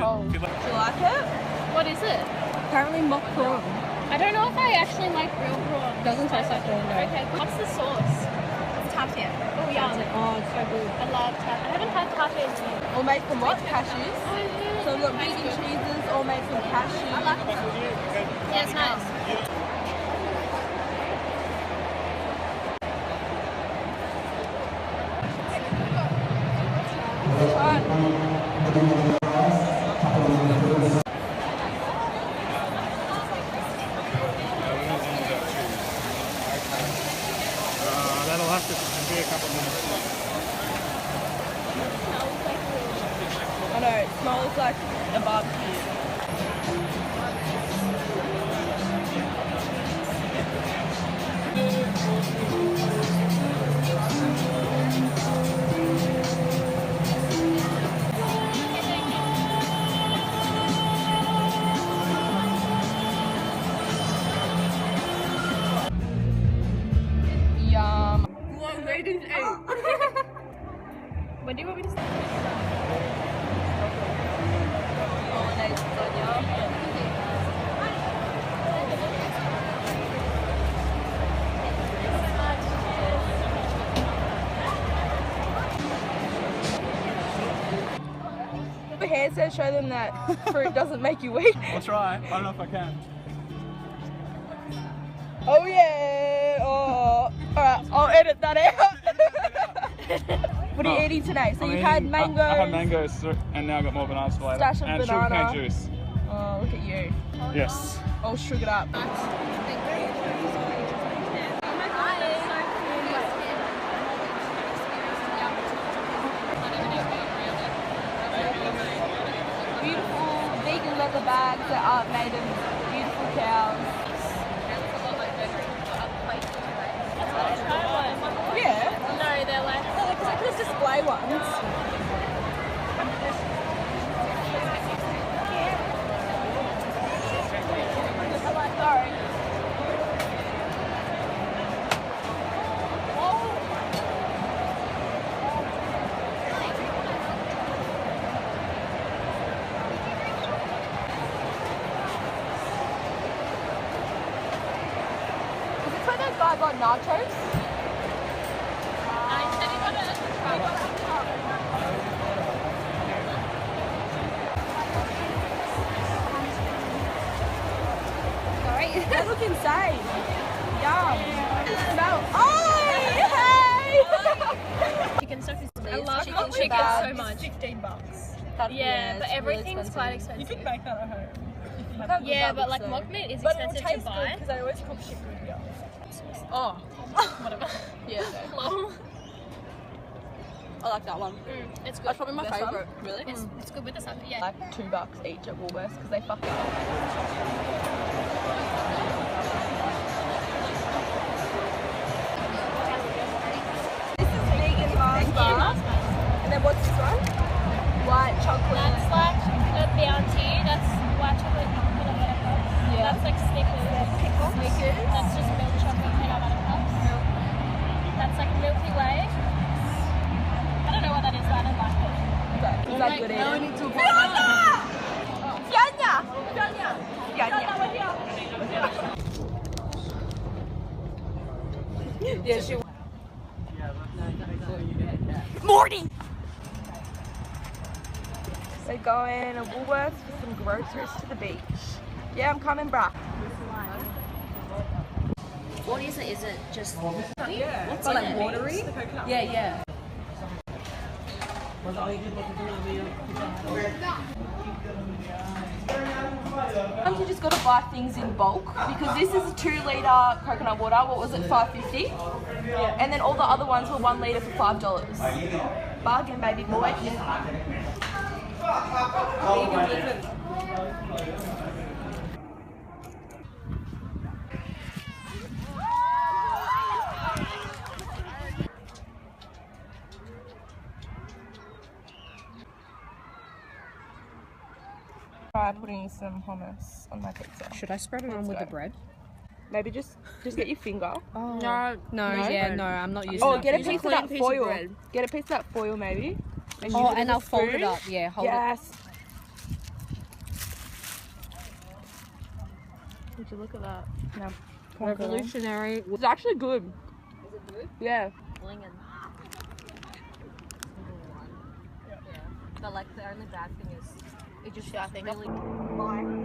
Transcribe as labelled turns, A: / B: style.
A: cold. Do you like it?
B: What is it?
A: Apparently mock prawn.
B: I don't know if I actually like real prawn.
A: Doesn't taste like prawn though.
B: Okay, what's the sauce?
A: It's tartar.
B: Oh, yum.
A: Oh, it's so good.
B: I love tartar. I haven't had tartar in years.
A: All made from what? Cashews.
B: Oh, yeah.
A: So we've got vegan cheeses, all made from cashews. I like it.
B: Yeah, it's nice.
C: That'll have to be a couple minutes.
A: I know, it smells like a barbecue. Yum. What ladies ate?
B: When do you want me to start?
A: Bolognese lasagna. The hand says show them that fruit doesn't make you weak.
C: I'll try. I don't know if I can.
A: Oh yeah! Oh, alright, I'll edit that out. What are you eating today? So you've had mangoes.
C: I had mangoes and now I've got more bananas for later.
A: Stash of
C: and
A: banana.
C: sugarcane juice.
A: Oh, look at you.
C: Yes.
A: I'll sugar it up. Beautiful vegan leather bags that aren't made of beautiful cows. Yeah.
B: No, they're like...
A: Because I could display ones. Sorry. Is this where that guy got nachos? They look insane. Yum. Smell. Oh, hey!
B: Chicken stuff is
A: I love
B: chicken so much.
A: $15.
B: Yeah, but
A: it's
B: everything's
A: really
B: quite
A: expensive.
B: expensive.
C: You can make that at home.
B: Yeah, but like mock meat is expensive to buy.
A: because I always cook shit food here. Oh.
B: Whatever.
A: Yeah.
B: Lol.
A: I like that one.
B: It's good.
A: That's probably my
B: Best one.
A: favourite. Really?
B: It's good with the salad. Yeah.
A: Like $2 each at Woolworths because they fuck it up. This is vegan Mars bar. And then what's this one? White chocolate.
B: That's like a bounty. That's white chocolate peanut butter cups.
A: Yeah.
B: That's like Snickers.
A: Snickers.
B: That's just milk chocolate peanut butter cups. That's like Milky Way. I don't know what that is, but I don't like it.
A: Is that good eating?
B: need to
A: Yeah, she. Morty! So going to Woolworths for some groceries to the beach. Yeah, I'm coming, bruh.
D: What is it? Is it just
A: Yeah.
D: what's
A: So
D: in
A: like
D: it?
A: watery?
D: Yeah, yeah.
A: Sometimes you just got to buy things in bulk because this is a 2-litre coconut water. What was it, $5.50? Yeah. And then all the other ones were 1 litre for $5. Bargain, baby boy. Try putting some hummus on my pizza.
D: Should I spread it on with the bread?
A: Maybe just get your finger.
D: Oh.
B: No.
A: No?
D: Yeah, no, I'm not using
A: Oh,
D: that.
A: get a
D: Using
A: piece of that foil. Get a piece of that foil maybe. And use it as
D: and
A: a
D: I'll fold it
A: spoon.
D: up. Yeah, hold it.
A: Yes. Would you look at that?
D: No. Revolutionary.
A: It's actually good.
D: Is it good?
A: Yeah.
D: Blingin'. Yeah. But like the only bad thing is it just
A: Yeah, I think
D: really.
B: Bye.